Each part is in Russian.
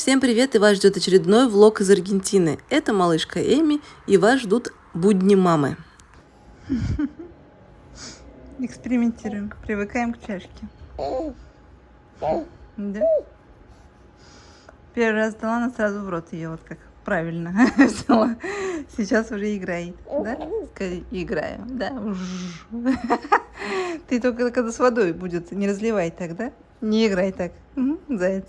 Всем привет, и вас ждет очередной влог из Аргентины. Это малышка Эми, и вас ждут будни мамы. Экспериментируем, привыкаем к чашке. Да? Первый раз дала, она сразу в рот ее, вот как правильно взяла. Сейчас уже играет, да? Скажи, играю, да? Ты только когда с водой будет, не разливай так, да? Не играй так, заяц.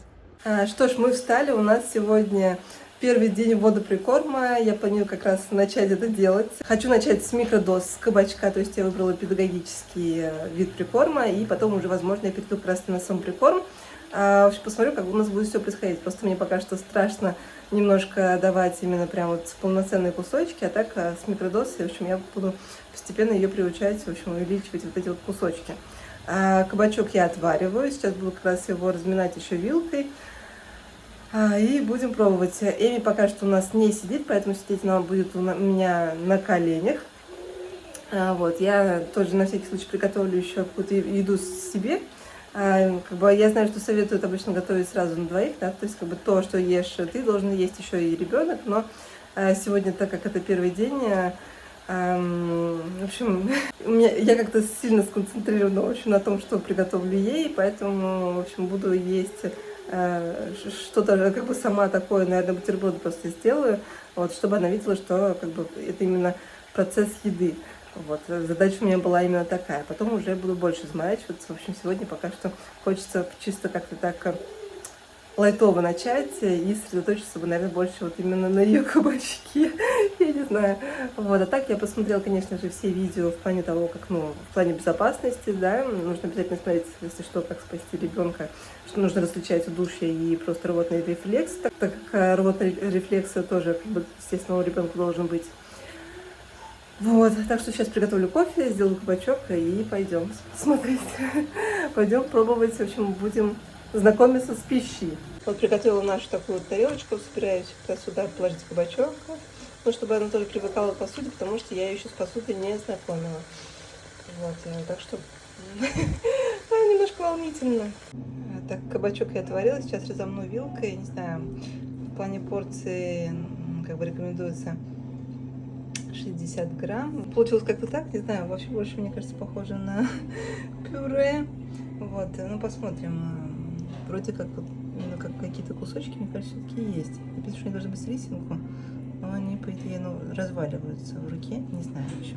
Что ж, мы встали, у нас сегодня первый день водоприкорма, я планирую как раз начать это делать. Хочу начать с микродоз с кабачка, то есть я выбрала педагогический вид прикорма, и потом уже, возможно, я перейду как раз на сам прикорм. В общем, посмотрю, как у нас будет все происходить. Просто мне пока что страшно немножко давать именно прям вот полноценные кусочки, а так с микродозой, в общем, я буду постепенно ее приучать, в общем, увеличивать вот эти вот кусочки. Кабачок я отвариваю, сейчас буду как раз его разминать еще вилкой. И будем пробовать. Эми пока что у нас не сидит, поэтому сидеть она будет у меня на коленях. Вот, я тоже на всякий случай приготовлю еще какую-то еду себе. Как бы я знаю, что советуют обычно готовить сразу на двоих, да, то есть как бы то, что ешь ты, должен есть еще и ребенок, но сегодня, так как это первый день, в общем, я как-то сильно сконцентрирована, в общем, на том, что приготовлю ей, поэтому, в общем, буду есть что-то как бы сама такое, наверное, бутерброды просто сделаю, вот, чтобы она видела, что как бы это именно процесс еды. Вот, задача у меня была именно такая. Потом уже буду больше заморачиваться. В общем, сегодня пока что хочется чисто как-то так лайтово начать и сосредоточиться, наверное, больше вот именно на ее кабачке. Я не знаю. Вот, а так я посмотрела, конечно же, все видео в плане того, как, в плане безопасности, да, нужно обязательно смотреть, если что, как спасти ребенка, что нужно различать удушье и просто рвотный рефлекс, так как рвотный рефлекс тоже, как бы, естественно, у ребенка должен быть. Вот, так что сейчас приготовлю кофе, сделаю кабачок и пойдем смотреть, пойдем пробовать, в общем, будем знакомиться с пищей. Вот приготовила нашу такую вот тарелочку, собираюсь сюда положить кабачок, чтобы она тоже привыкала к посуде, потому что я ее еще с посудой не знакомила. Вот, так что немножко волнительно. Так, кабачок я отварила, сейчас разомну вилкой, не знаю, в плане порции, как бы рекомендуется 60 грамм. Получилось как-то так, не знаю, вообще больше, мне кажется, похоже на пюре. Вот, посмотрим. Вроде как, как какие-то кусочки, мне кажется, все-таки есть. Написано, что они должны быть с рисинку, но они, по идее, разваливаются в руке, не знаю еще.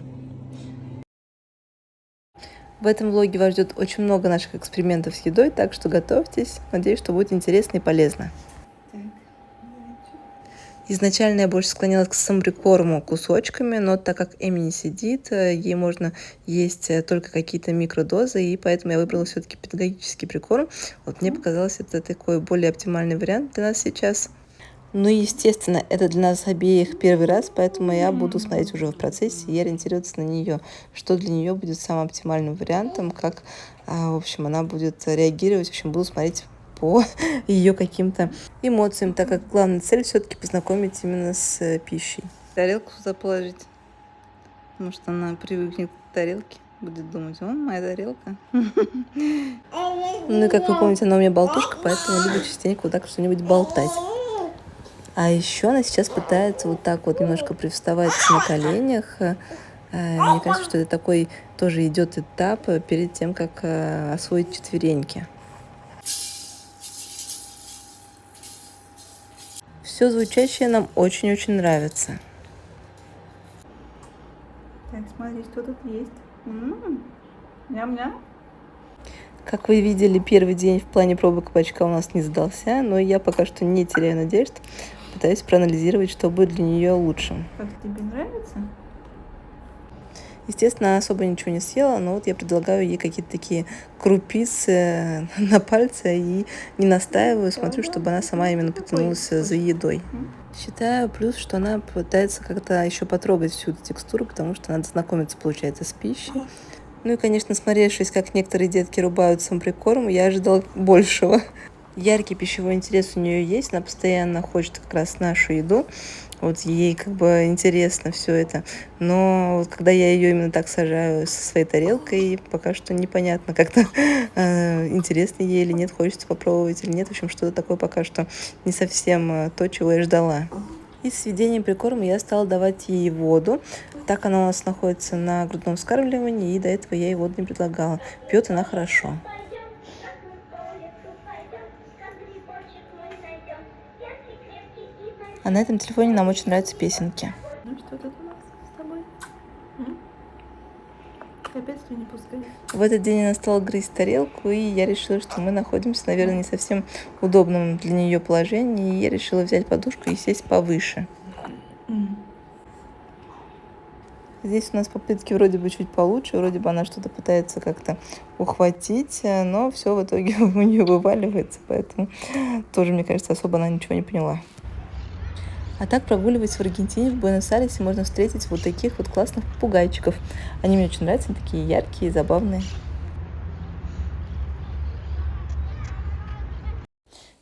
В этом влоге вас ждет очень много наших экспериментов с едой, так что готовьтесь. Надеюсь, что будет интересно и полезно. Изначально я больше склонялась к самоприкорму кусочками, но так как Эми не сидит, ей можно есть только какие-то микродозы, и поэтому я выбрала все-таки педагогический прикорм. Вот мне показалось, это такой более оптимальный вариант для нас сейчас. Ну и, естественно, это для нас обеих первый раз, поэтому я буду смотреть уже в процессе и ориентироваться на нее, что для нее будет самым оптимальным вариантом, как, в общем, она будет реагировать. В общем, буду смотреть по ее каким-то эмоциям, так как главная цель все-таки познакомить именно с пищей. Тарелку сюда положить, потому что она привыкнет к тарелке, будет думать, о, моя тарелка. Ну и как вы помните, она у меня болтушка, поэтому любит частенько вот так что-нибудь болтать. А еще она сейчас пытается вот так вот немножко привставать на коленях. Мне кажется, что это такой тоже идет этап перед тем, как освоить четвереньки. Все звучащее нам очень-очень нравится. Так, смотри, что тут есть. Ням-ням. Как вы видели, первый день в плане пробы кабачка у нас не сдался, но я пока что не теряю надежд. Пытаюсь проанализировать, что будет для нее лучшим. Как тебе нравится? Естественно, она особо ничего не съела, но вот я предлагаю ей какие-то такие крупицы на пальце и не настаиваю, смотрю, чтобы она сама именно потянулась за едой. Считаю плюс, что она пытается как-то еще потрогать всю эту текстуру, потому что надо знакомиться, получается, с пищей. Ну и, конечно, смотревшись, как некоторые детки рубают самоприкорм, я ожидала большего. Яркий пищевой интерес у нее есть, она постоянно хочет как раз нашу еду. Вот ей как бы интересно все это. Но вот когда я ее именно так сажаю со своей тарелкой, пока что непонятно, как-то интересно ей или нет, хочется попробовать или нет. В общем, что-то такое пока что не совсем то, чего я ждала. И с введением прикорма я стала давать ей воду. Так она у нас находится на грудном вскармливании, и до этого я ей воду не предлагала. Пьет она хорошо. А на этом телефоне нам очень нравятся песенки. Ну что тут у нас с тобой? Опять что не пускаешь? В этот день она стала грызть тарелку, и я решила, что мы находимся, наверное, не совсем удобном для нее положении. И я решила взять подушку и сесть повыше. Здесь у нас попытки вроде бы чуть получше, вроде бы она что-то пытается как-то ухватить, но все в итоге у нее вываливается, поэтому тоже, мне кажется, особо она ничего не поняла. А так, прогуливаясь в Аргентине, в Буэнос-Айресе, можно встретить вот таких вот классных попугайчиков. Они мне очень нравятся, они такие яркие, забавные.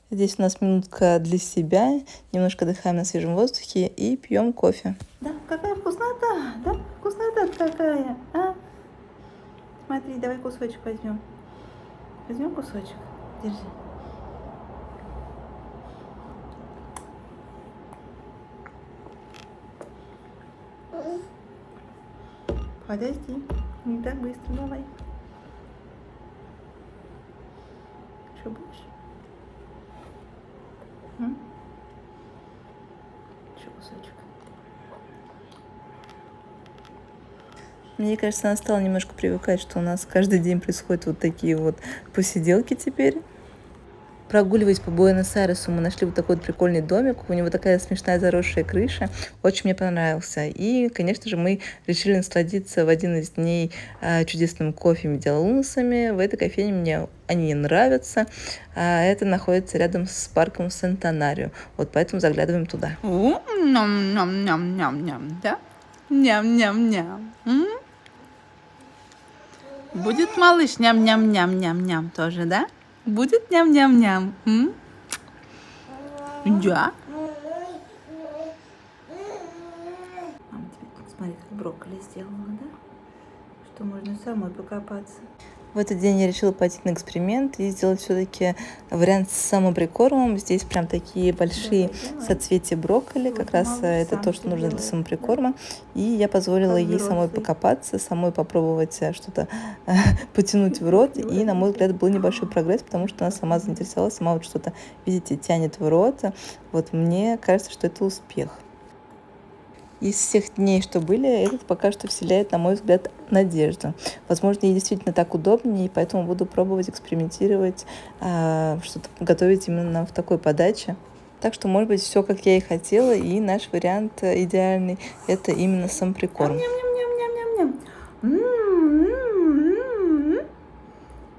Здесь у нас минутка для себя, немножко отдыхаем на свежем воздухе и пьем кофе. Да, какая вкуснота, да? Вкуснота какая, а? Смотри, давай кусочек возьмем. Возьмем кусочек, держи. Подожди, не так быстро, давай. Что будешь? Еще кусочек. Мне кажется, она стала немножко привыкать, что у нас каждый день происходят вот такие вот посиделки теперь. Прогуливаясь по Буэнос-Айресу, мы нашли вот такой вот прикольный домик. У него такая смешная заросшая крыша. Очень мне понравился. И, конечно же, мы решили насладиться в один из дней чудесным кофе медиалунасами. В этой кофейне мне они нравятся. Это находится рядом с парком Сентенарио. Вот поэтому заглядываем туда. Ням-ням-ням-ням-ням, да? Ням-ням-ням. Будет малыш ням-ням-ням-ням-ням тоже, да? Будет ням-ням-ням. Да. Мама тебе тут, смотри, как брокколи сделала, да? Что можно самой покопаться. В этот день я решила пойти на эксперимент и сделать все-таки вариант с самоприкормом. Здесь прям такие большие соцветия брокколи. Как раз это то, что нужно для самоприкорма. И я позволила ей самой покопаться, самой попробовать что-то потянуть в рот. И, на мой взгляд, был небольшой прогресс, потому что она сама заинтересовалась, сама вот что-то, видите, тянет в рот. Вот мне кажется, что это успех. Из всех дней, что были, этот пока что вселяет, на мой взгляд, надежду. Возможно, ей действительно так удобнее, и поэтому буду пробовать экспериментировать, что-то готовить именно в такой подаче. Так что, может быть, все, как я и хотела, и наш вариант идеальный – это именно самоприкорм.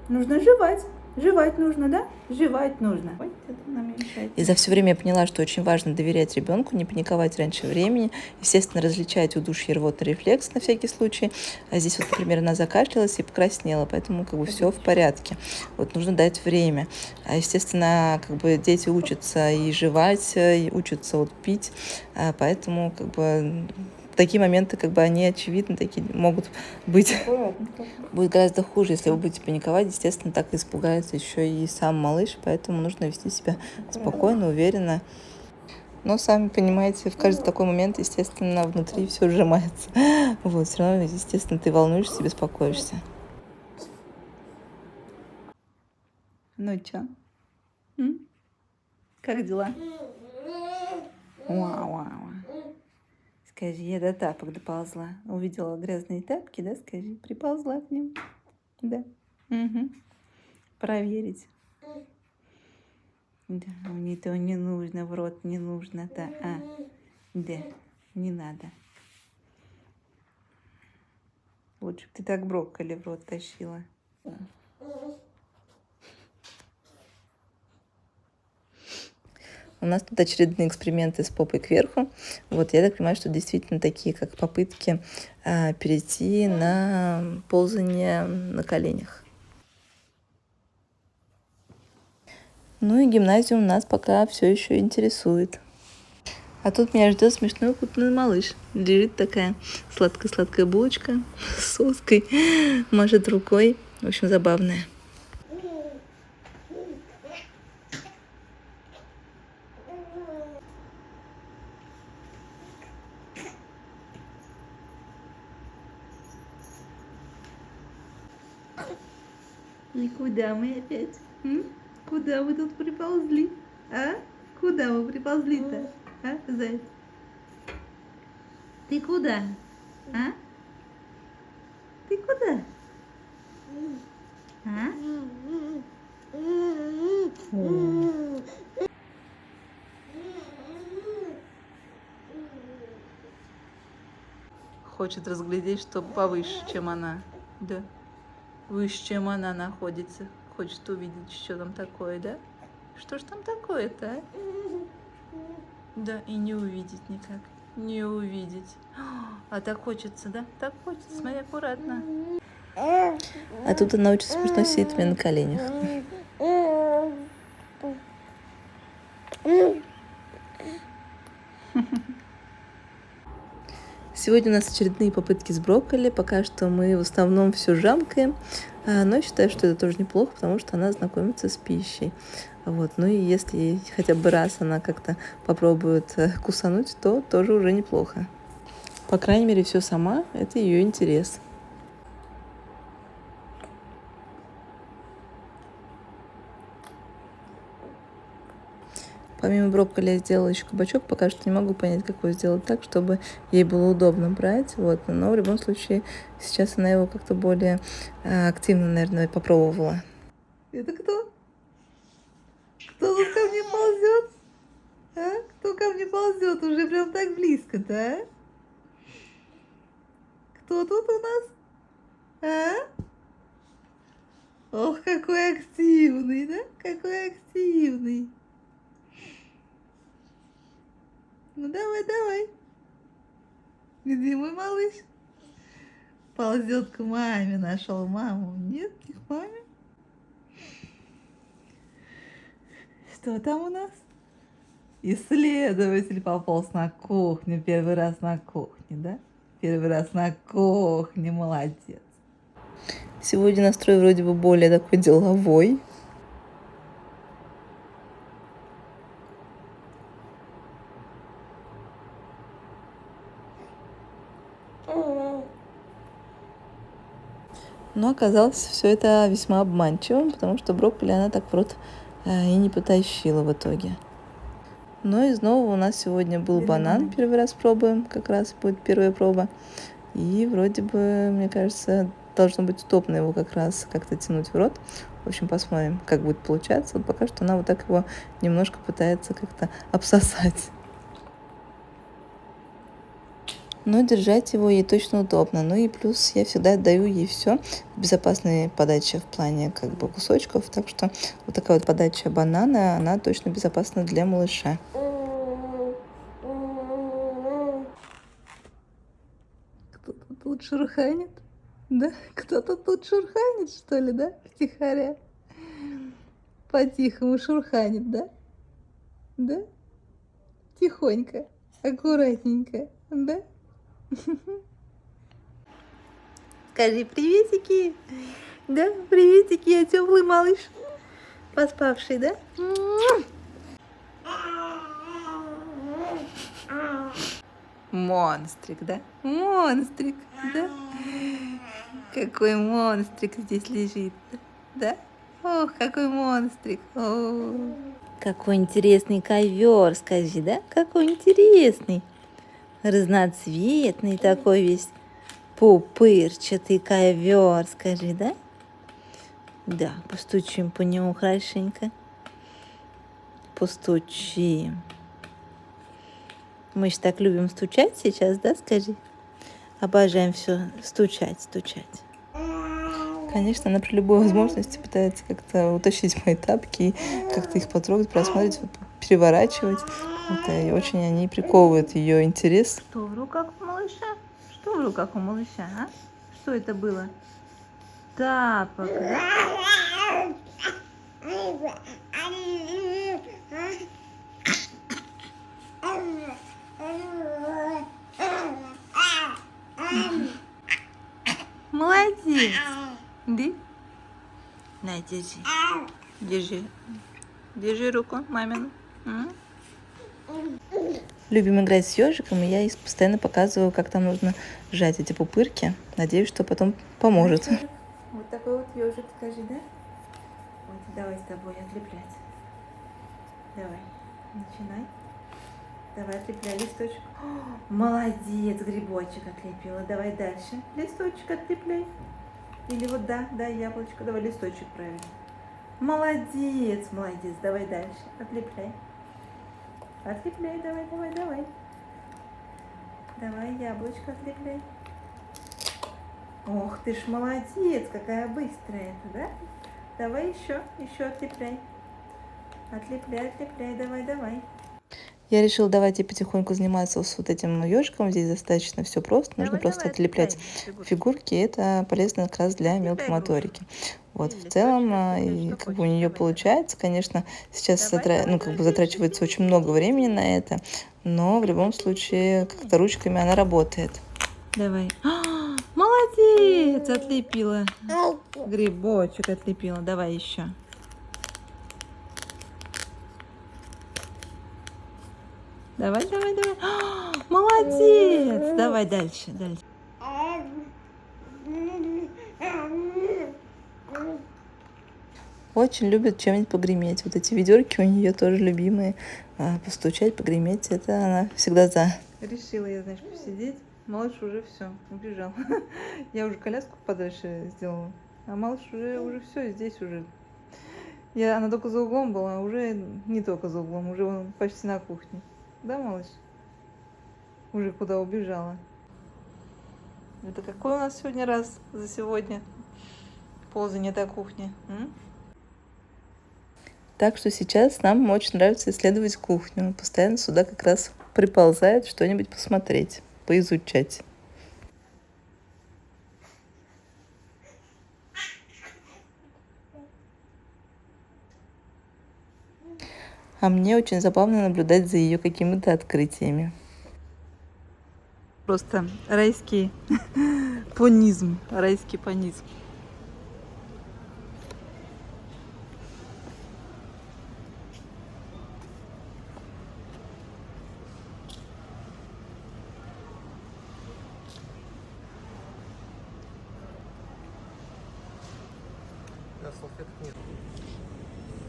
Нужно жевать. Жевать нужно, да? Жевать нужно. Ой, это нам мешает. И за все время я поняла, что очень важно доверять ребенку, не паниковать раньше времени, естественно, различать удушье и рвотный рефлекс на всякий случай. А здесь вот, например, она закашлялась и покраснела, поэтому как бы все в порядке. Вот нужно дать время. А, естественно, как бы дети учатся и жевать, и учатся вот пить, поэтому как бы такие моменты, как бы они очевидно такие могут быть. Будет гораздо хуже, если вы будете паниковать. Естественно, так испугается еще и сам малыш, поэтому нужно вести себя спокойно, уверенно. Но, сами понимаете, в каждый такой момент, естественно, внутри все сжимается. Вот, все равно, естественно, ты волнуешься, беспокоишься. Ну чё? Как дела? Вау-вау. Скажи, я до тапок доползла. Увидела грязные тапки, да, скажи? Приползла к ним. Да. Угу. Проверить. Да, мне этого не нужно, в рот не нужно, да. Да, не надо. Лучше бы ты так брокколи в рот тащила. У нас тут очередные эксперименты с попой кверху. Вот, я так понимаю, что действительно такие, как попытки перейти на ползание на коленях. Ну и гимназиум нас пока все еще интересует. А тут меня ждет смешной укутанный малыш. Лежит такая сладкая-сладкая булочка с соской, машет рукой. В общем, забавная. И куда мы опять? Куда мы тут приползли? А? Куда мы приползли-то? А, заяц? Ты куда? А? Ты куда? А? О. Хочет разглядеть, что повыше, чем она. Да. Выше, чем она находится. Хочет увидеть, что там такое, да? Что ж там такое-то, а? Да, и не увидеть никак. Не увидеть. А так хочется, да? Так хочется. Смотри, аккуратно. А тут она очень смешно сидит у меня на коленях. Сегодня у нас очередные попытки с брокколи. Пока что мы в основном все жамкаем, но считаю, что это тоже неплохо, потому что она знакомится с пищей. Вот. Ну и если хотя бы раз она как-то попробует кусануть, то тоже уже неплохо. По крайней мере, все сама, это ее интерес. Помимо брокколи я сделала еще кабачок. Пока что не могу понять, как его сделать так, чтобы ей было удобно брать. Вот. Но в любом случае сейчас она его как-то более активно, наверное, попробовала. Это кто? Кто тут ко мне ползет? А? Кто ко мне ползет? Уже прям так близко-то, а? Кто тут у нас? А? Ох, какой активный, да? Какой активный. Ну давай. Где мой малыш? Ползет к маме, нашел маму. Нет, не к маме. Что там у нас? Исследователь пополз на кухню. Первый раз на кухне, да? Первый раз на кухне. Молодец. Сегодня настрой вроде бы более такой деловой. Но оказалось все это весьма обманчивым, потому что брокколи она так в рот и не потащила в итоге. Но из нового у нас сегодня был банан. Первый раз пробуем, как раз будет первая проба. И вроде бы, мне кажется, должно быть удобно его как раз как-то тянуть в рот. В общем, посмотрим, как будет получаться. Вот пока что она вот так его немножко пытается как-то обсосать. Но держать его ей точно удобно. Ну и плюс я всегда отдаю ей все в безопасной подаче в плане как бы кусочков. Так что вот такая вот подача банана, она точно безопасна для малыша. Кто-то тут шурханит? Да? Кто-то тут шурханит, что ли, да? Втихаря. По-тихому шурханит, да? Да? Тихонько, аккуратненько, да? Скажи приветики. Да, приветики, я теплый малыш. Поспавший, да? Монстрик, да? Монстрик, да? Какой монстрик здесь лежит, да? Ох, какой монстрик. О. Какой интересный ковер, скажи, да? Какой интересный. Разноцветный такой весь пупырчатый ковер, скажи, да? Да, постучим по нему хорошенько. Постучим. Мы же так любим стучать сейчас, да, скажи? Обожаем все стучать. Конечно, она при любой возможности пытается как-то утащить мои тапки и как-то их потрогать, просмотреть, переворачивать. Вот, и очень они приковывают ее интерес. Что в руках у малыша? Что в руках у малыша, а? Что это было? Тапок, да? Молодец. Да? На, держи. Держи. Держи руку мамину. Любим играть с ежиком, и я ей постоянно показываю, как там нужно сжать эти пупырки. Надеюсь, что потом поможет. Вот такой вот ежик, скажи, да? Вот, давай с тобой отлеплять. Давай, начинай. Давай, отлепляй листочек. О, молодец, грибочек отлепила. Давай дальше. Листочек отлепляй. Или вот да, яблочко. Давай листочек правильно. Молодец, молодец. Давай дальше. Отлепляй. Отлепляй, давай. Давай, яблочко отлепляй. Ох ты ж молодец, какая быстрая это, да? Давай еще отлепляй. Отлепляй, давай. Я решила, давайте потихоньку заниматься с вот этим ежиком. Здесь достаточно все просто. Нужно просто отлеплять фигурки. И это полезно как раз для мелкой моторики. Вот, в целом, и как бы у нее получается, конечно, сейчас затрачивается очень много времени на это, но в любом случае, как-то ручками она работает. Давай. Молодец, отлепила. Грибочек отлепила. Давай еще. Давай. Молодец. Давай дальше. Очень любит чем-нибудь погреметь. Вот эти ведерки у нее тоже любимые. Постучать, погреметь, это она всегда за. Решила я, знаешь, посидеть. Малыш уже все, убежал. Я уже коляску подальше сделала. А малыш уже все, здесь уже. Она только за углом была, а уже не только за углом, уже он почти на кухне. Да, малыш? Уже куда убежала. Это какой у нас сегодня раз за сегодня? Ползание до кухни. Так что сейчас нам очень нравится исследовать кухню. Постоянно сюда как раз приползает что-нибудь посмотреть, поизучать. А мне очень забавно наблюдать за ее какими-то открытиями. Просто райский понизм.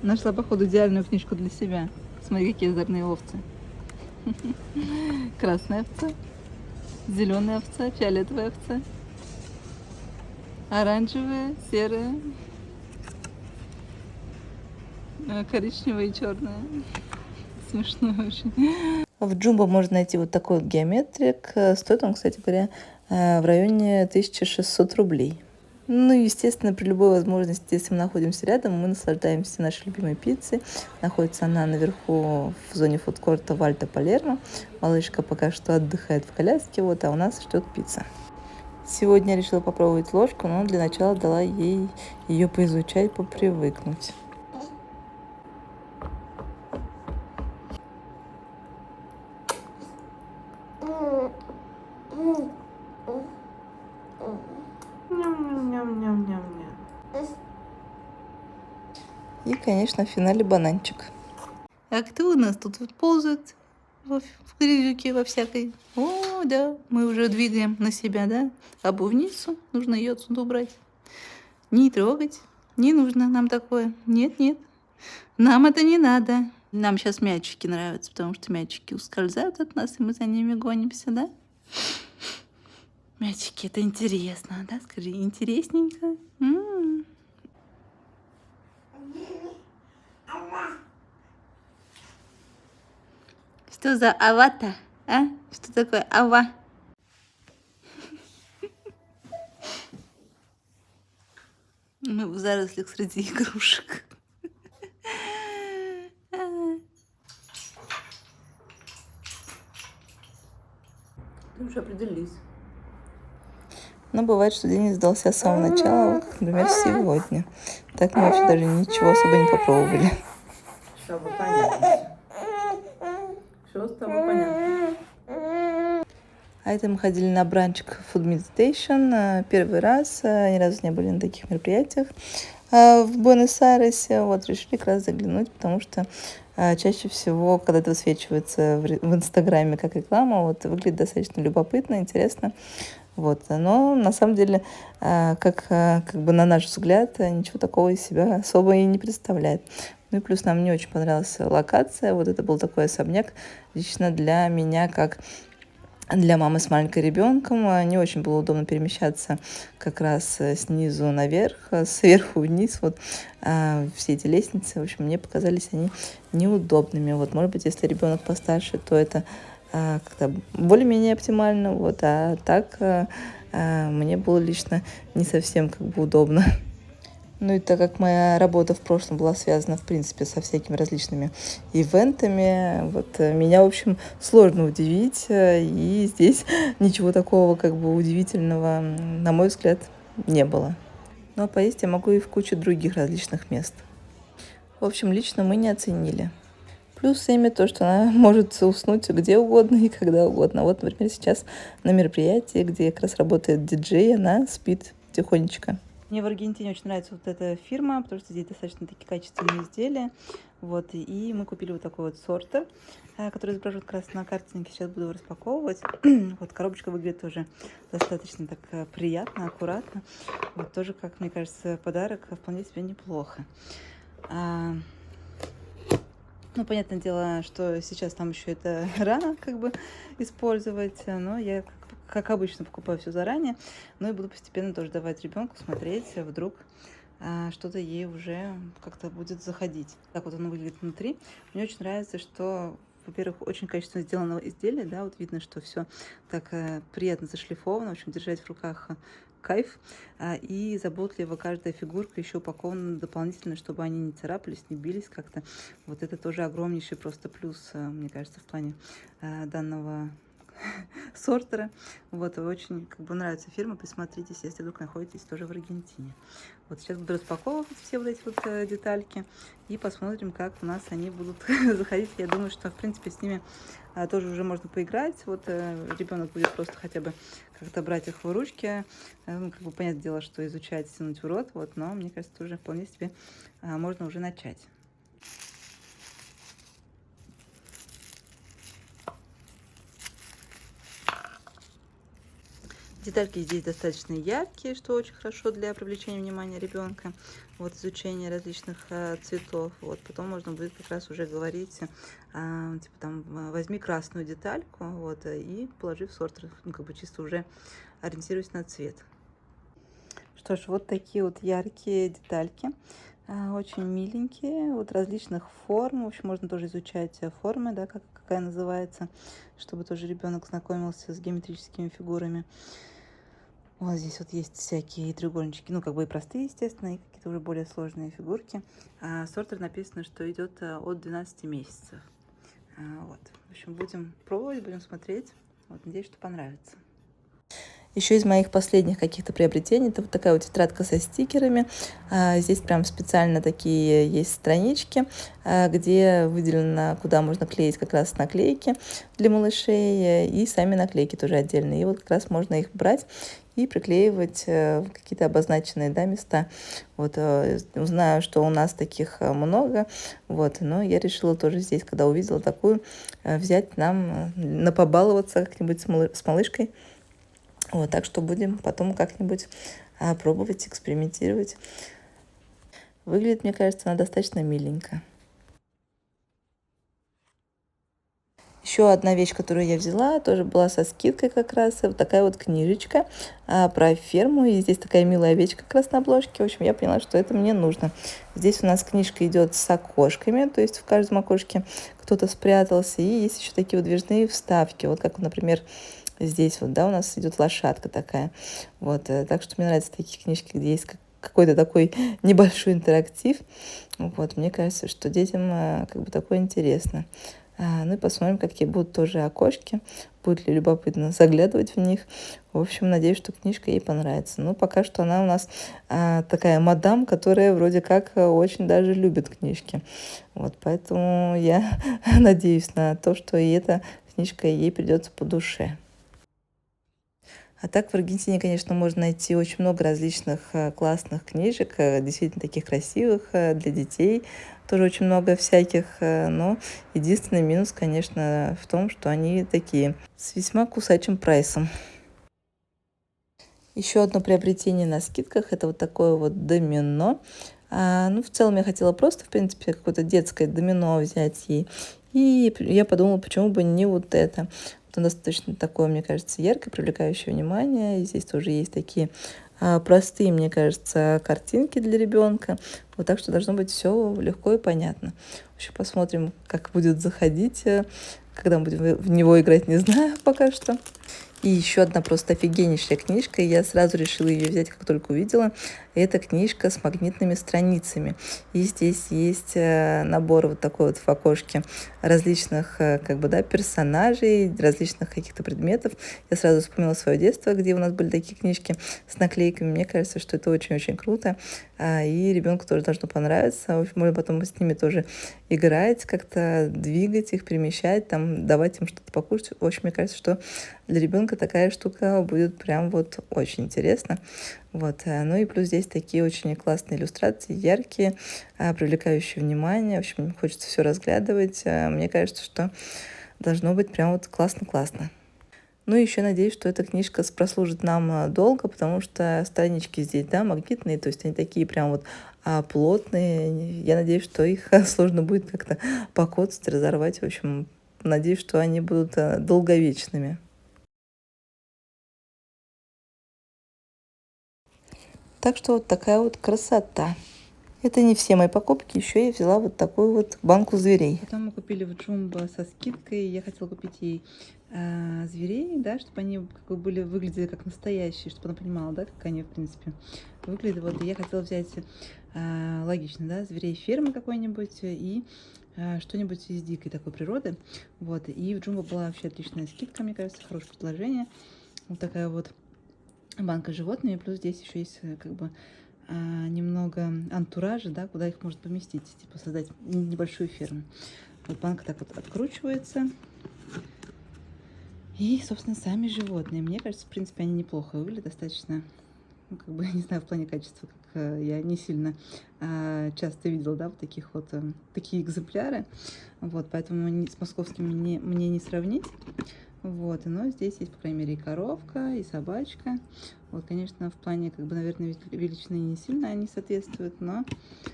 Нашла, походу, идеальную книжку для себя. Смотри, какие озорные овцы. Красная овца, зеленая овца, фиолетовая овца, оранжевая, серая, коричневая и черная. Смешно очень. В Джумбо можно найти вот такой вот геометрик. Стоит он, кстати говоря, в районе 1600 рублей. Ну, естественно, при любой возможности, если мы находимся рядом, мы наслаждаемся нашей любимой пиццей. Находится она наверху в зоне фудкорта Вальто Палермо. Малышка пока что отдыхает в коляске, вот, а у нас ждет пицца. Сегодня я решила попробовать ложку, но для начала дала ей ее поизучать, попривыкнуть. И, конечно, в финале бананчик. А кто у нас тут вот ползает в грязюке во всякой? О, да, мы уже двигаем на себя, да? Обувь внизу, нужно ее отсюда убрать. Не трогать, не нужно нам такое. Нет, нам это не надо. Нам сейчас мячики нравятся, потому что мячики ускользают от нас, и мы за ними гонимся, да? Мячики, это интересно, да? Скажи, интересненько. Что за ава-то, а? Что такое ава? Мы в зарослях среди игрушек. Ты уже определись. Но бывает, что день не сдался с самого начала, вот, например, сегодня. Так мы вообще даже ничего особо не попробовали. Чтобы понятно. Все с тобой понятно. А это мы ходили на бранчик Food Meditation. Первый раз, ни разу не были на таких мероприятиях в Буэнос-Айресе. Вот, решили как раз заглянуть, потому что чаще всего, когда это высвечивается в Инстаграме как реклама, вот, выглядит достаточно любопытно, интересно. Вот. Но на самом деле, как бы на наш взгляд, ничего такого из себя особо и не представляет. Ну и плюс нам не очень понравилась локация. Вот это был такой особняк лично для меня, как для мамы с маленьким ребенком. Не очень было удобно перемещаться как раз снизу наверх, сверху вниз. Вот все эти лестницы, в общем, мне показались они неудобными. Вот, может быть, если ребенок постарше, то это как-то более-менее оптимально. Вот, а так мне было лично не совсем как бы удобно. Ну и так как моя работа в прошлом была связана, в принципе, со всякими различными ивентами, вот меня, в общем, сложно удивить, и здесь ничего такого как бы удивительного, на мой взгляд, не было. Но поесть я могу и в куче других различных мест. В общем, лично мы не оценили. Плюс Эми то, что она может уснуть где угодно и когда угодно. Вот, например, сейчас на мероприятии, где как раз работает диджей, она спит тихонечко. Мне в Аргентине очень нравится вот эта фирма, потому что здесь достаточно такие качественные изделия. Вот, и мы купили вот такой вот сортер, который изображен как раз на картинке. Сейчас буду его распаковывать. Вот, коробочка выглядит тоже достаточно так приятно, аккуратно. Вот, тоже, как мне кажется, подарок вполне себе неплохо. Ну, понятное дело, что сейчас там еще это рано как бы использовать, но я, как обычно, покупаю все заранее, ну и буду постепенно тоже давать ребенку смотреть, вдруг что-то ей уже как-то будет заходить. Так вот оно выглядит внутри. Мне очень нравится, что, во-первых, очень качественно сделано изделие, да, вот видно, что все так приятно зашлифовано, в общем, держать в руках кайф, и заботливо каждая фигурка еще упакована дополнительно, чтобы они не царапались, не бились как-то. Вот это тоже огромнейший просто плюс, мне кажется, в плане данного сортера. Вот, очень как бы нравится фирма, присмотритесь, если вдруг находитесь тоже в Аргентине. Вот сейчас буду распаковывать все вот эти вот детальки и посмотрим, как у нас они будут заходить. Я думаю, что в принципе с ними тоже уже можно поиграть. Вот ребенок будет просто хотя бы как-то брать их в ручки. Ну, как бы понятное дело, что изучать, тянуть в рот. Вот, но мне кажется, уже вполне себе можно уже начать. Детальки здесь достаточно яркие, что очень хорошо для привлечения внимания ребенка. Вот изучение различных цветов. Вот потом можно будет как раз уже говорить, типа там возьми красную детальку, вот, и положи в сортер, ну как бы чисто уже ориентируясь на цвет. Что ж, вот такие вот яркие детальки. Очень миленькие, вот различных форм. В общем, можно тоже изучать формы, да, какая называется, чтобы тоже ребенок знакомился с геометрическими фигурами. Вот здесь вот есть всякие треугольнички, ну, как бы и простые, естественно, и какие-то уже более сложные фигурки. Сортер написано, что идет от 12 месяцев. Вот. В общем, будем пробовать, будем смотреть. Вот, надеюсь, что понравится. Еще из моих последних каких-то приобретений, это вот такая вот тетрадка со стикерами. Здесь прям специально такие есть странички, где выделено, куда можно клеить как раз наклейки для малышей, и сами наклейки тоже отдельные. И вот как раз можно их брать и приклеивать в какие-то обозначенные, да, места. Вот, знаю, что у нас таких много, вот, но я решила тоже здесь, когда увидела такую, взять нам, напобаловаться как-нибудь с малышкой. Вот, так что будем потом как-нибудь пробовать, экспериментировать. Выглядит, мне кажется, она достаточно миленько. Еще одна вещь, которую я взяла, тоже была со скидкой как раз. Вот такая вот книжечка про ферму. И здесь такая милая овечка как раз на обложке. В общем, я поняла, что это мне нужно. Здесь у нас книжка идет с окошками, то есть в каждом окошке кто-то спрятался. И есть еще такие выдвижные вставки. Вот как, например, здесь вот, да, у нас идет лошадка такая. Вот, так что мне нравятся такие книжки, где есть какой-то такой небольшой интерактив. Вот, мне кажется, что детям как бы такое интересно. Ну и посмотрим, какие будут тоже окошки. Будет ли любопытно заглядывать в них. В общем, надеюсь, что книжка ей понравится. Ну, пока что она у нас такая мадам, которая вроде как очень даже любит книжки. Вот, поэтому я надеюсь на то, что и эта книжка ей придется по душе. А так в Аргентине, конечно, можно найти очень много различных классных книжек, действительно таких красивых для детей. Тоже очень много всяких, но единственный минус, конечно, в том, что они такие с весьма кусачим прайсом. Еще одно приобретение на скидках — это вот такое вот домино. Ну, в целом я хотела просто, в принципе, какое-то детское домино взять ей. И я подумала, почему бы не вот это. Вот оно достаточно такое, мне кажется, яркое, привлекающее внимание. И здесь тоже есть такие простые, мне кажется, картинки для ребенка. Вот так что должно быть все легко и понятно. В общем, посмотрим, как будет заходить, когда мы будем в него играть, не знаю пока что. И еще одна просто офигеннейшая книжка, и я сразу решила ее взять, как только увидела. Это книжка с магнитными страницами. И здесь есть набор вот такой вот в окошке различных как бы, да, персонажей, различных каких-то предметов. Я сразу вспомнила свое детство, где у нас были такие книжки с наклейками. Мне кажется, что это очень-очень круто. И ребенку тоже должно понравиться. В общем, можно потом с ними тоже играть, как-то двигать их, перемещать, там, давать им что-то покушать. В общем, мне кажется, что для ребенка такая штука будет прям вот очень интересно. Вот. Ну и плюс здесь такие очень классные иллюстрации, яркие, привлекающие внимание. В общем, хочется все разглядывать. Мне кажется, что должно быть прям вот классно-классно. Ну и еще надеюсь, что эта книжка прослужит нам долго, потому что странички здесь, да, магнитные, то есть они такие прям вот плотные. Я надеюсь, что их сложно будет как-то покоцать, разорвать. В общем, надеюсь, что они будут долговечными. Так что вот такая вот красота. Это не все мои покупки, еще я взяла вот такую вот банку зверей. Потом мы купили в Джумбо со скидкой, я хотела купить ей зверей, да, чтобы они как бы выглядели как настоящие, чтобы она понимала, да, как они, в принципе, выглядят. Вот, и я хотела взять, логично, да, зверей фермы какой-нибудь и что-нибудь из дикой такой природы. Вот, и в Джумбо была вообще отличная скидка, мне кажется, хорошее предложение. Вот такая вот банка с животными, плюс здесь еще есть как бы немного антуража, да, куда их можно поместить, типа создать небольшую ферму. Вот банка так вот откручивается. И, собственно, сами животные. Мне кажется, в принципе, они неплохо выглядят, достаточно, ну, как бы, не знаю, в плане качества, как я не сильно часто видела, да, вот таких вот, такие экземпляры. Вот, поэтому с московскими мне не сравнить. Вот, но здесь есть, по крайней мере, и коровка, и собачка. Вот, конечно, в плане, как бы, наверное, величины не сильно они соответствуют, но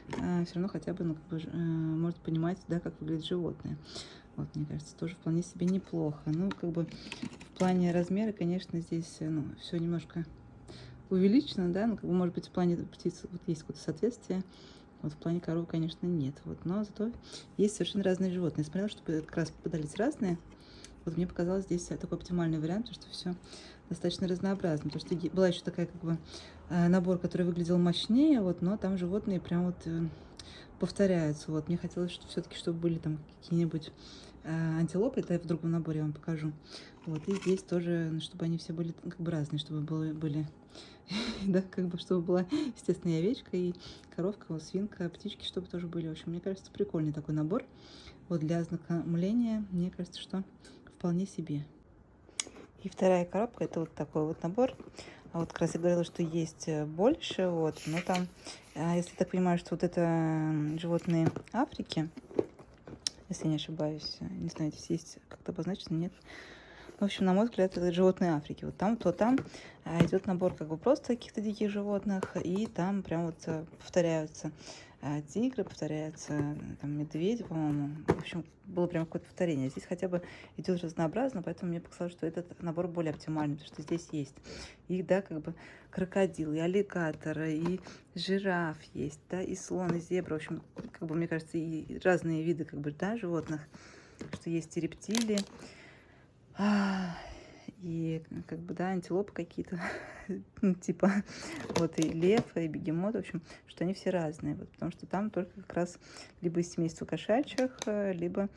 все равно хотя бы, ну, как бы, может понимать, да, как выглядят животные. Вот, мне кажется, тоже вполне себе неплохо. Ну, как бы, в плане размера, конечно, здесь, ну, все немножко увеличено, да, ну, как бы, может быть, в плане птиц вот есть какое-то соответствие. Вот в плане коров, конечно, нет. Вот, но зато есть совершенно разные животные. Я смотрела, чтобы как раз попадались разные. Вот мне показалось здесь такой оптимальный вариант, потому что все достаточно разнообразно. Потому что была еще такая как бы набор, который выглядел мощнее, вот, но там животные прям вот повторяются. Вот мне хотелось, что все-таки, чтобы были там какие-нибудь антилопы, это в другом наборе я вам покажу. Вот, и здесь тоже, чтобы они все были как бы разные, чтобы были, да, как бы, чтобы была, естественно, и овечка, и коровка, свинка, птички, чтобы тоже были. В общем, мне кажется, прикольный такой набор. Вот для ознакомления, мне кажется, что вполне себе. И вторая коробка — это вот такой вот набор. А вот как раз я говорила, что есть больше, вот, но там, если я так понимаю, что вот это животные Африки, если не ошибаюсь, не знаю, здесь есть как-то обозначено, нет. В общем, на мой взгляд, это животные Африки. Вот там, то там идет набор как бы просто каких-то диких животных, и там прям вот повторяются тигры, повторяются там медведи, по-моему. В общем, было прям какое-то повторение. Здесь хотя бы идет разнообразно, поэтому мне показалось, что этот набор более оптимальный, потому что здесь есть и, да, как бы крокодил, и аллигатор, и жираф есть, да, и слон, и зебра. В общем, как бы, мне кажется, и разные виды, как бы, да, животных, что есть и рептилии. И как бы, да, антилопы какие-то, ну, типа, вот и лев, и бегемот, в общем, что они все разные, вот, потому что там только как раз либо из семейства кошачьих, либо,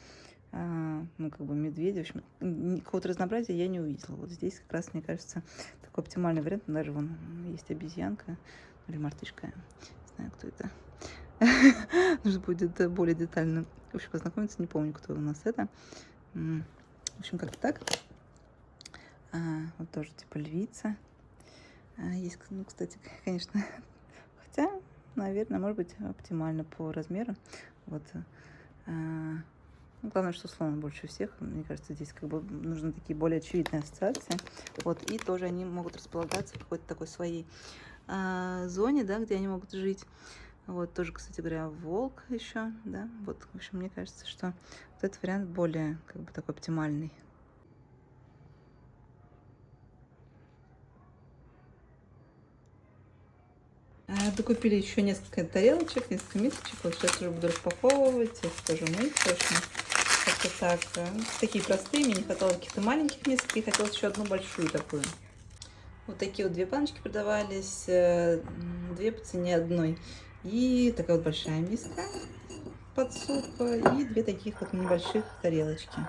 ну, как бы медведи, в общем, какого-то разнообразия я не увидела. Вот здесь как раз, мне кажется, такой оптимальный вариант, даже вон есть обезьянка или мартышка, не знаю, кто это. Нужно будет более детально, в общем, познакомиться, не помню, кто у нас это. В общем, как-то так. Вот тоже типа львица. Есть, ну, кстати, конечно, хотя, наверное, может быть оптимально по размеру. Вот. Ну, главное, что слон больше всех. Мне кажется, здесь как бы нужны такие более очевидные ассоциации. Вот. И тоже они могут располагаться в какой-то такой своей зоне, да, где они могут жить. Вот тоже, кстати говоря, волк еще, да. Вот, в общем, мне кажется, что вот этот вариант более как бы такой оптимальный. Докупили еще несколько тарелочек, несколько мисочек. Вот сейчас уже буду распаковывать, их тоже мыть. В общем, как-то так. Такие простые, мне не хватало каких-то маленьких мисок, и хотелось еще одну большую такую. Вот такие вот две баночки продавались, две по цене одной. И такая вот большая миска под суп, и две таких вот небольших тарелочки.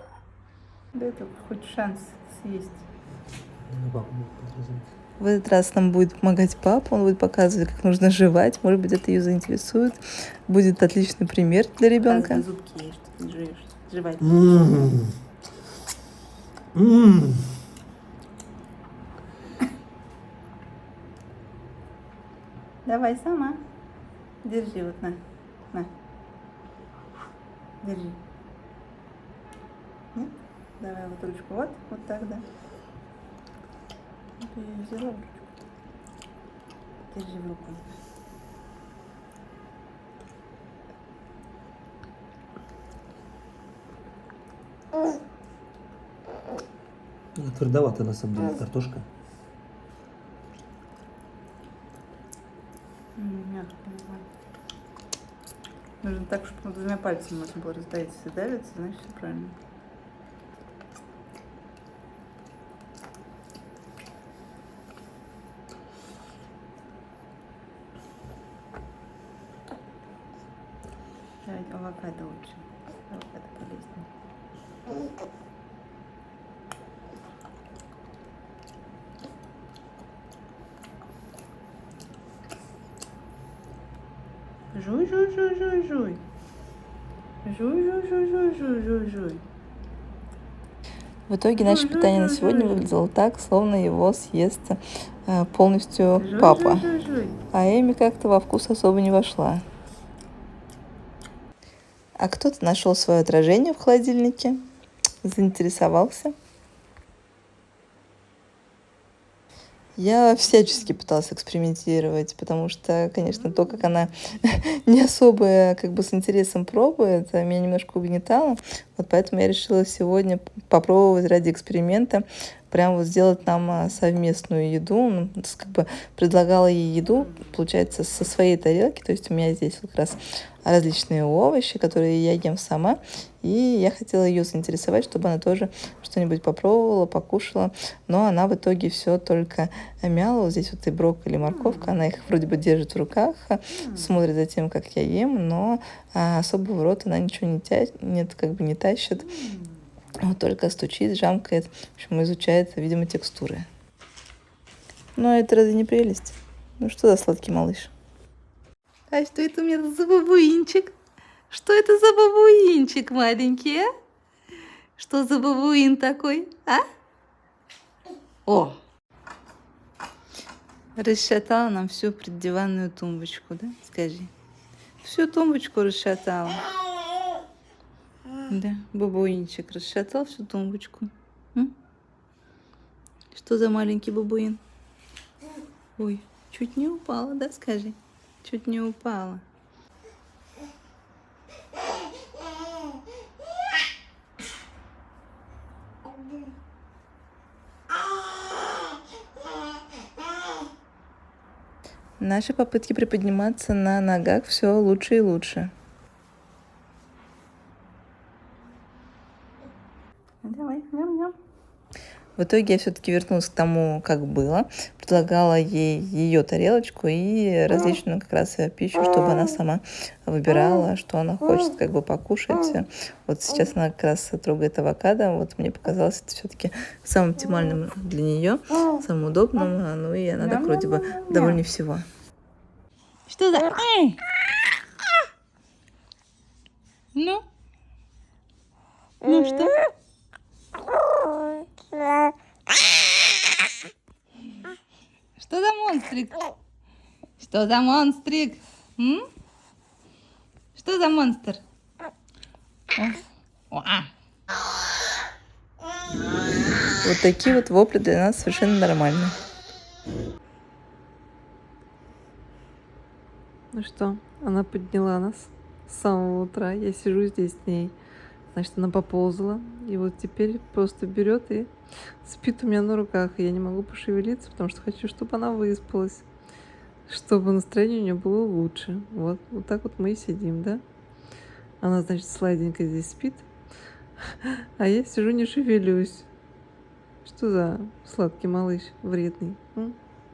Да, это хоть шанс съесть. В этот раз нам будет помогать папа, он будет показывать, как нужно жевать. Может быть, это ее заинтересует. Будет отличный пример для ребенка. Зубки есть, что ты жуешь. Жевать. Давай сама. Держи вот на. Держи. Нет? Давай вот ручку. Вот так, да. Ты её взяла в ручку. Держи в руку. Твердовато на самом деле картошка. Мягко, нужно так, чтобы двумя пальцами можно было раздавить. Если давится, значит все правильно. Авокадо лучше. Авокадо полезнее. Жуй, жуй, жуй, жуй, жуй. Жуй, жуй, жуй, жуй, жуй, жуй, жуй. В итоге наше питание на сегодня выглядело так, словно его съест полностью папа. А Эми как-то во вкус особо не вошла. А кто-то нашел свое отражение в холодильнике, заинтересовался. Я всячески пыталась экспериментировать, потому что, конечно, то, как она не особо как бы с интересом пробует, меня немножко угнетало. Вот поэтому я решила сегодня попробовать ради эксперимента прям вот сделать нам совместную еду. Ну, как бы предлагала ей еду, получается, со своей тарелки. То есть у меня здесь вот как раз различные овощи, которые я ем сама. И я хотела ее заинтересовать, чтобы она тоже что-нибудь попробовала, покушала. Но она в итоге все только мяла. Вот здесь вот и брокколи, и морковка. Она их вроде бы держит в руках, смотрит за тем, как я ем, но особо в рот она ничего не тащит. Вот только стучит, жамкает. В общем, изучает, видимо, текстуры. Но это разве не прелесть? Ну что за сладкий малыш? А что это у меня за бабуинчик? Что это за бабуинчик маленький, а? Что за бабуин такой, а? О! Расшатала нам всю преддиванную тумбочку, да? Скажи. Всю тумбочку расшатала. Да, бабуинчик расшатал всю тумбочку. Что за маленький бабуин? Ой, чуть не упала, да, скажи? Чуть не упала. Наши попытки приподниматься на ногах все лучше и лучше. Давай, ням-ням. В итоге я все-таки вернулась к тому, как было. Предлагала ей ее тарелочку и различную как раз пищу, чтобы она сама выбирала, что она хочет как бы покушать. Вот сейчас она как раз трогает авокадо. Вот мне показалось это все-таки самым оптимальным для нее, самым удобным. Ну и она так вроде бы довольна всего. Что за... Ну? Ну что? монстрик? Что за монстрик? М? Что за монстр? Вот такие вот вопли для нас совершенно нормальны. Ну что, она подняла нас с самого утра. Я сижу здесь с ней. Значит, она поползла. И вот теперь просто берет и спит у меня на руках. И я не могу пошевелиться, потому что хочу, чтобы она выспалась. Чтобы настроение у нее было лучше. Вот так вот мы и сидим, да? Она, значит, сладенько здесь спит. А я сижу, не шевелюсь. Что за сладкий малыш вредный?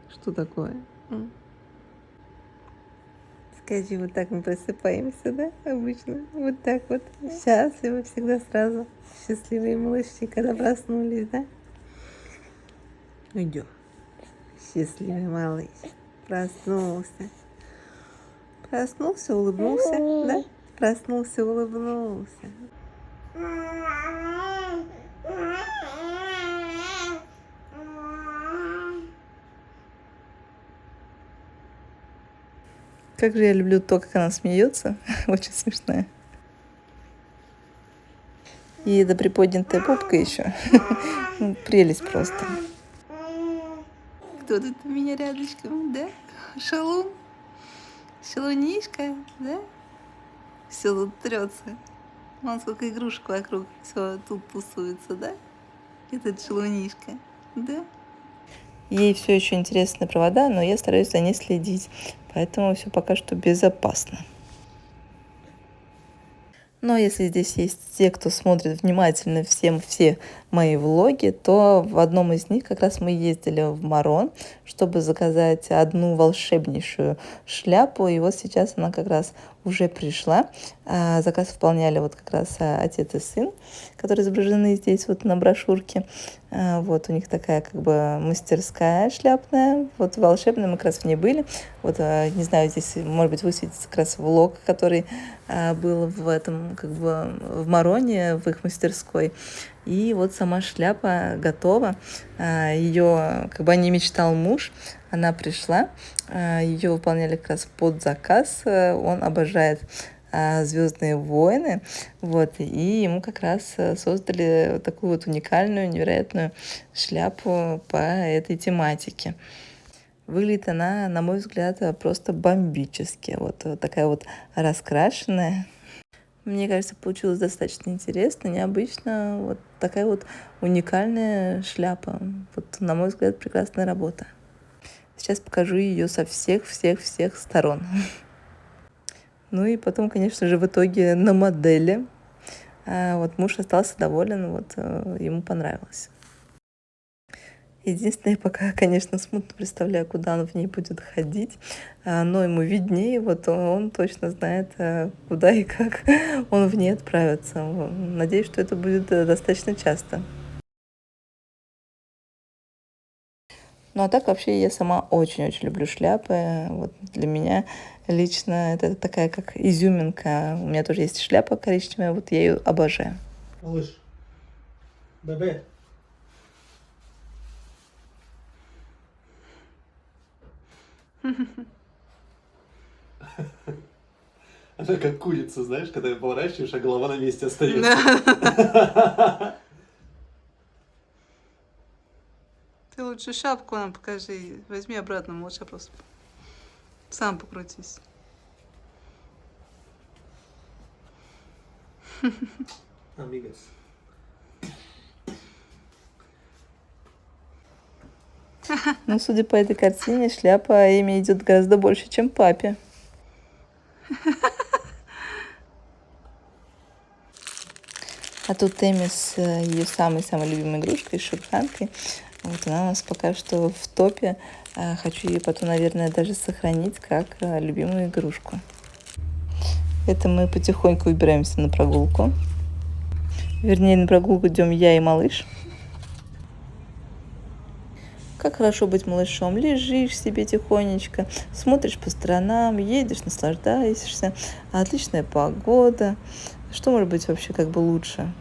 Что такое? Скажи, вот так мы просыпаемся, да, обычно? Вот так вот. Счастливы всегда сразу. Счастливые малыши, когда проснулись, да? Идем. Счастливый малыш. Проснулся. Проснулся, улыбнулся, да? Проснулся, улыбнулся. Как же я люблю то, как она смеется. Очень смешная. И эта приподнятая попка еще. Прелесть просто. Кто тут у меня рядышком, да? Шалун? Шалунишка, да? Все тут трется. Вон сколько игрушек вокруг. Все тут тусуется, да? Этот шалунишка, да? Ей все еще интересны провода, но я стараюсь за ней следить. Поэтому все пока что безопасно. Но если здесь есть те, кто смотрит внимательно все мои влоги, то в одном из них как раз мы ездили в Марон, чтобы заказать одну волшебнейшую шляпу. И вот сейчас она как раз уже пришла. Заказ выполняли вот как раз отец и сын, которые изображены здесь вот на брошюрке. Вот у них такая как бы мастерская шляпная. Вот волшебная, мы как раз в ней были. Вот, не знаю, здесь, может быть, высветится как раз влог, который был в этом, как бы, в Мароне, в их мастерской. И вот сама шляпа готова. Ее, как бы, о ней мечтал муж. Она пришла. Ее выполняли как раз под заказ. Он обожает «Звездные войны», вот, и ему как раз создали такую вот уникальную, невероятную шляпу по этой тематике. Выглядит она, на мой взгляд, просто бомбически, вот такая вот раскрашенная. Мне кажется, получилось достаточно интересно, необычно, вот такая вот уникальная шляпа. Вот, на мой взгляд, прекрасная работа. Сейчас покажу ее со всех сторон. Ну и потом, конечно же, в итоге на модели. Вот муж остался доволен, вот ему понравилось. Единственное, я пока, конечно, смутно представляю, куда он в ней будет ходить, но ему виднее, вот он точно знает, куда и как он в ней отправится. Надеюсь, что это будет достаточно часто. Ну а так вообще я сама очень-очень люблю шляпы. Вот для меня лично это такая как изюминка. У меня тоже есть шляпа коричневая, вот я ее обожаю. Малыш, бебе. Она как курица, знаешь, когда ее поворачиваешь, а голова на месте остается. Ты лучше шапку нам покажи. Возьми обратно, лучше просто. Сам покрутись. Амигос. Ну, судя по этой картине, шляпа Эми идет гораздо больше, чем папе. А тут Эми с ее самой-самой любимой игрушкой, шуршанкой. Вот она у нас пока что в топе. Хочу ее потом, наверное, даже сохранить как любимую игрушку. Это мы потихоньку выбираемся на прогулку. Вернее, на прогулку идем я и малыш. Как хорошо быть малышом. Лежишь себе тихонечко, смотришь по сторонам, едешь, наслаждаешься. Отличная погода. Что может быть вообще как бы лучше?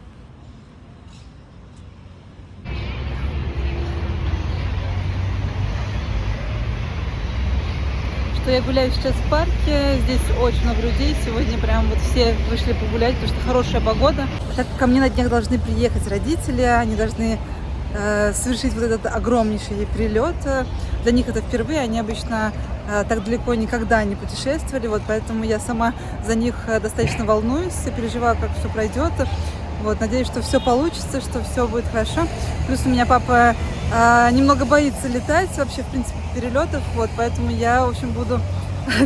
я гуляю сейчас в парке. Здесь очень много людей. Сегодня прям вот все вышли погулять, потому что хорошая погода. Так как ко мне на днях должны приехать родители, они должны совершить вот этот огромнейший перелет. Для них это впервые, они обычно так далеко никогда не путешествовали, вот поэтому я сама за них достаточно волнуюсь, переживаю, как все пройдет. Вот, надеюсь, что все получится, что все будет хорошо. Плюс у меня папа немного боится летать, вообще, в принципе, перелетов, вот, поэтому я, в общем, буду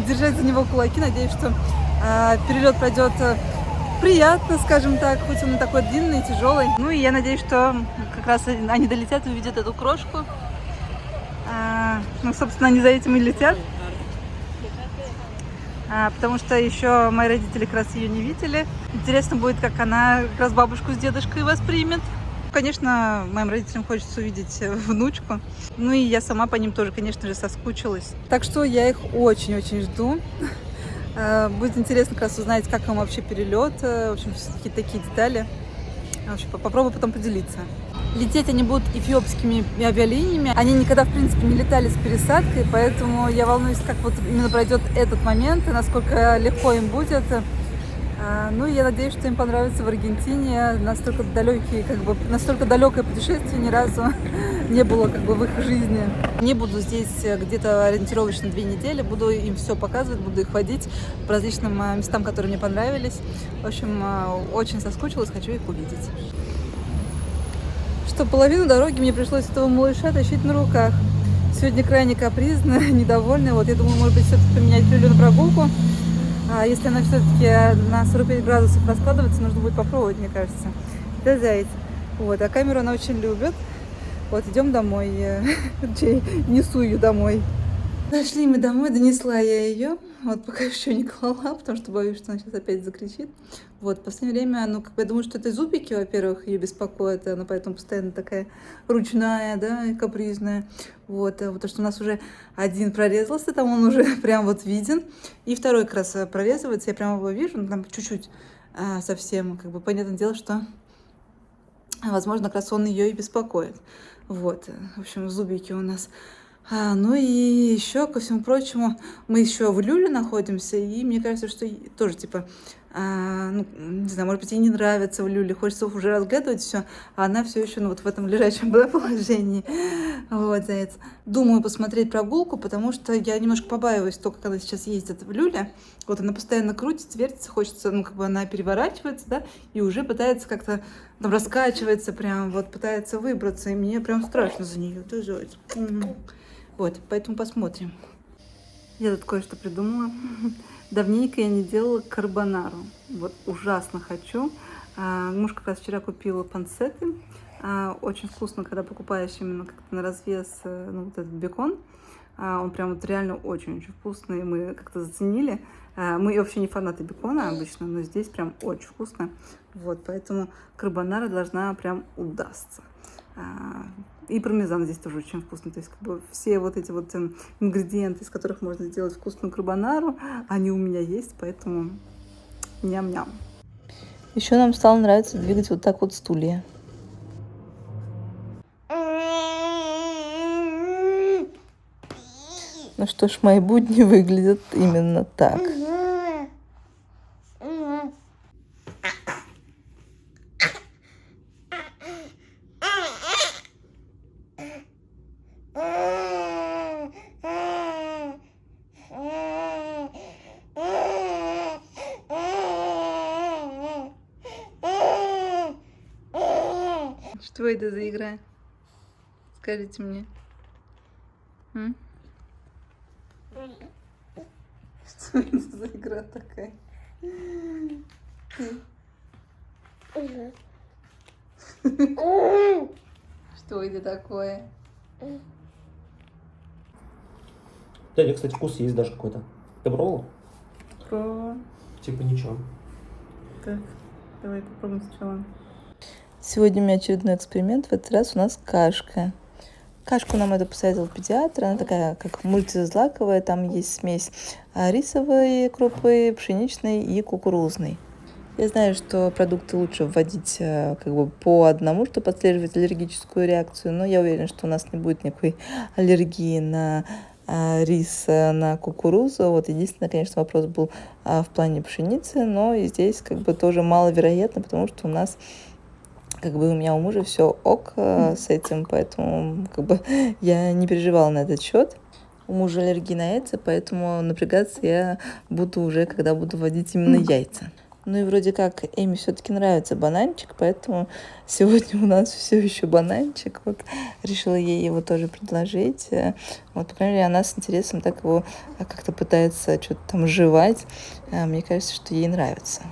держать за него кулаки. Надеюсь, что перелет пройдет приятно, скажем так, хоть он и такой длинный, тяжелый. Ну и я надеюсь, что как раз они долетят и увидят эту крошку. Ну, собственно, они за этим и летят. Потому что еще мои родители как раз ее не видели. Интересно будет, как она как раз бабушку с дедушкой воспримет. Конечно, моим родителям хочется увидеть внучку. Ну и я сама по ним тоже, конечно же, соскучилась. Так что я их очень-очень жду. Будет интересно как раз узнать, как им вообще перелет. В общем, все-таки такие детали. В общем, попробую потом поделиться. Лететь они будут эфиопскими авиалиниями. Они никогда, в принципе, не летали с пересадкой, поэтому я волнуюсь, как вот именно пройдет этот момент и насколько легко им будет. Ну, я надеюсь, что им понравится в Аргентине. Настолько далекое путешествие ни разу не было как бы в их жизни. Не буду здесь где-то ориентировочно 2 недели, буду им все показывать, буду их водить по различным местам, которые мне понравились. В общем, очень соскучилась, хочу их увидеть. Что половину дороги мне пришлось этого малыша тащить на руках. Сегодня крайне капризная, недовольная. Вот я думаю, может быть, все-таки поменять Люлю на прогулку. А если она все-таки на 45 градусов раскладывается, нужно будет попробовать, мне кажется. Да, заяц. Вот, а камеру она очень любит. Вот, идем домой. Несу ее домой. Дошли мы домой, донесла я ее. Вот пока еще не клала, потому что боюсь, что она сейчас опять закричит. Вот, в последнее время, ну, как бы я думаю, что это зубики, во-первых, ее беспокоят, она поэтому постоянно такая ручная, да, и капризная. Вот, потому что у нас уже один прорезался, там он уже прям вот виден, и второй как раз прорезывается, я прямо его вижу, ну, там чуть-чуть совсем, как бы, понятное дело, что, возможно, как раз он ее и беспокоит. Вот, в общем, зубики у нас. Ну и еще, ко всему прочему, мы еще в Люле находимся, и мне кажется, что тоже, типа, ну, не знаю, может быть, ей не нравится в Люле, хочется уже разглядывать все, а она все еще, ну, вот в этом лежачем положении. Вот, заяц. Думаю посмотреть прогулку, потому что я немножко побаиваюсь то, как она сейчас ездит в Люле. Вот она постоянно крутится, вертится, хочется, ну, как бы она переворачивается, да, и уже пытается как-то там раскачивается прям, вот пытается выбраться, и мне прям страшно за нее. Ты заяц. Вот, поэтому посмотрим. Я тут кое-что придумала. Давненько я не делала карбонару. Вот ужасно хочу. Муж как раз вчера купил панцеты. Очень вкусно, когда покупаешь именно как-то на развес, ну, вот этот бекон. Он прям вот реально очень-очень вкусный. Мы как-то заценили. Мы вообще не фанаты бекона обычно, но здесь прям очень вкусно. Вот, поэтому карбонара должна прям удастся. И пармезан здесь тоже очень вкусный. То есть как бы все вот эти вот ингредиенты, из которых можно сделать вкусную карбонару, они у меня есть, поэтому ням-ням. Еще нам стало нравиться двигать вот так вот стулья. Ну что ж, мои будни выглядят именно так. Что это за игра? Скажите мне. Что это за игра такая? Что это такое? Дядя, кстати, вкус есть даже какой-то. Ты пробовала? Про... Типа ничего. Так, давай попробуем сначала. Сегодня у меня очередной эксперимент. В этот раз у нас кашка. Кашку нам это посоветовал педиатр. Она такая, как мультизлаковая. Там есть смесь рисовой крупы, пшеничной и кукурузной. Я знаю, что продукты лучше вводить как бы по одному, чтобы отслеживать аллергическую реакцию. Но я уверена, что у нас не будет никакой аллергии на рис на кукурузу. Вот единственный, конечно, вопрос был в плане пшеницы, но и здесь как бы тоже маловероятно, потому что у нас как бы у меня у мужа все ок с этим, поэтому как бы я не переживала на этот счет. У мужа аллергия на яйца, поэтому напрягаться я буду уже, когда буду вводить именно яйца. Ну и вроде как Эми все-таки нравится бананчик, поэтому сегодня у нас все еще бананчик. Вот решила ей его тоже предложить. Вот, по крайней мере, она с интересом так его как-то пытается что-то там жевать. Мне кажется, что ей нравится.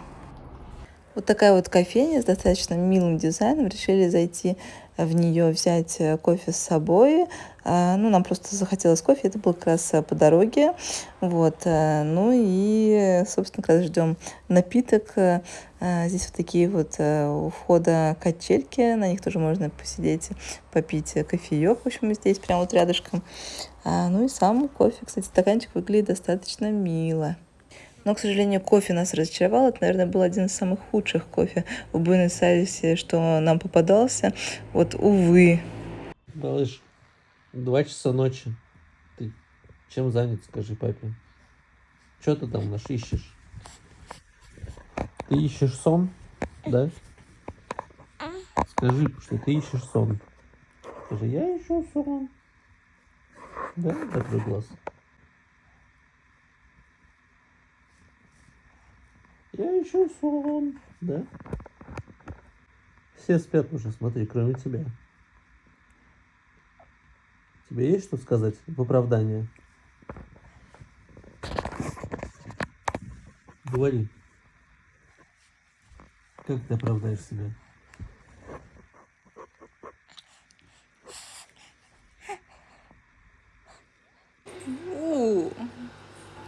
Вот такая вот кофейня с достаточно милым дизайном. Решили зайти в нее, взять кофе с собой. Ну, нам просто захотелось кофе, это было как раз по дороге. Вот. Ну и, собственно, когда ждем напиток, здесь вот такие вот у входа качельки, на них тоже можно посидеть, попить кофеек, в общем, здесь прямо вот рядышком. Ну и сам кофе, кстати, стаканчик выглядит достаточно мило. Но, к сожалению, кофе нас разочаровал. Это, наверное, был один из самых худших кофе в Буэнос-Айресе, что нам попадался. Вот, увы. Малыш, 2 часа ночи. Ты чем занят, скажи папе? Что ты там наш ищешь? Ты ищешь сон? Да? Скажи, что ты ищешь сон. Скажи, я ищу сон. Да, закрой глаз. Я ищу сон. Да? Все спят уже, смотри, кроме тебя. Тебе есть что сказать в оправдание? Говори. Как ты оправдаешь себя?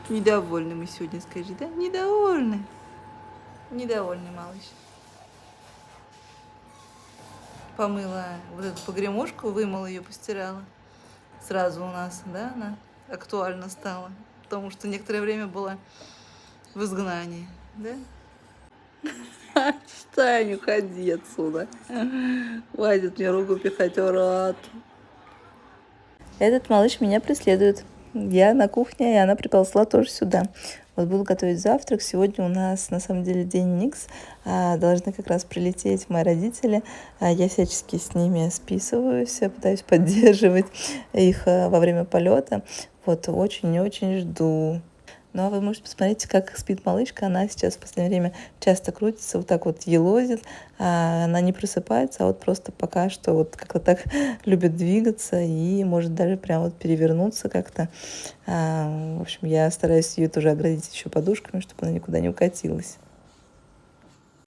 Недовольны мы сегодня, скажи, да? Недовольны. Недовольный малыш. Помыла вот эту погремушку, вымыла ее, постирала. Сразу у нас, да, она актуально стала. Потому что некоторое время была в изгнании, да? Стань, уходи отсюда. Хватит мне руку пихать, урод. Этот малыш меня преследует. Я на кухне, и она приползла тоже сюда. Вот буду готовить завтрак. Сегодня у нас на самом деле день Никс. Должны как раз прилететь мои родители. Я всячески с ними списываюсь, пытаюсь поддерживать их во время полета. Вот очень-очень жду. Ну а вы можете посмотреть, как спит малышка. Она сейчас в последнее время часто крутится, вот так вот елозит. Она не просыпается, а вот просто пока что вот как-то так любит двигаться и может даже прям вот перевернуться как-то. В общем, я стараюсь ее тоже оградить еще подушками, чтобы она никуда не укатилась.